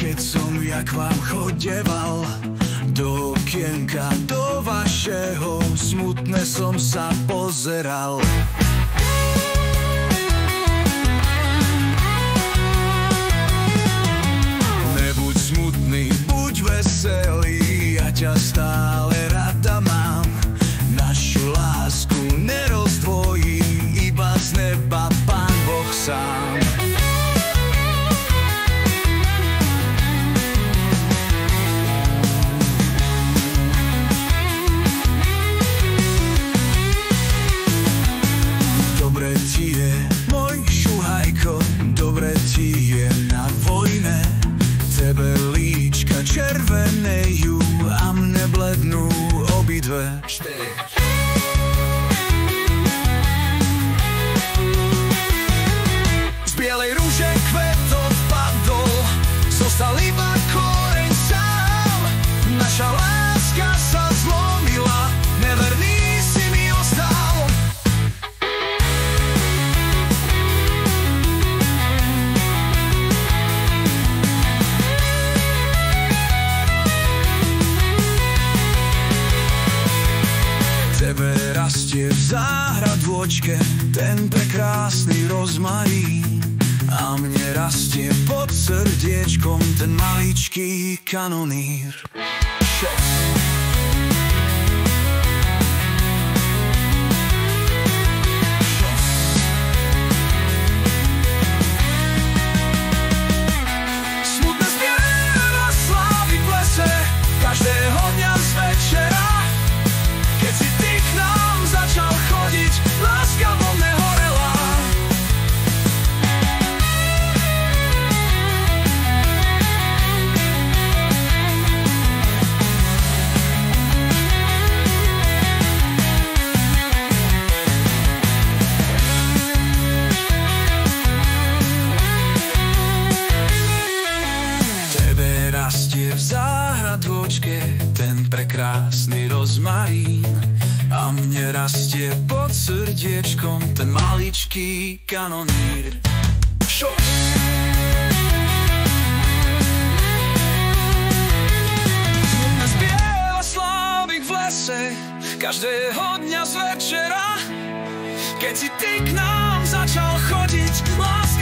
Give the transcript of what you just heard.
Keď som ja k vám chodeval do okienka, do vašeho, smutne som sa pozeral. Nebuď smutný, buď veselý, ja ťa stále rada mám. Našu lásku nerozdvojí, iba z neba Pán Boh sám. Dobre ti je, môj šuhajko, dobre ti je na vojne. Tebe líčka červenejú a mne blednú obidve. Z bielej rúže kvet odpadol, zostal iba koreň sám. Naša láska sa zlomila, neverný si mi ostal. Tebe rastie v záhradôčke ten prekrásny rozmarín a mne rastie pod srdiečkom ten maličký kanonír. Smutne spieva slávy v lese každého dňa z večera. Keď si ty k nám začal chodiť, láska vo mne horela. Tebe rastie v záhradôčke ten prekrásny rozmarín a mne rastie pod srdiečkom ten maličký kanonír. Smutne spieva slávik v lese každého dňa z večera. Keď si ty k nám začal chodiť, láska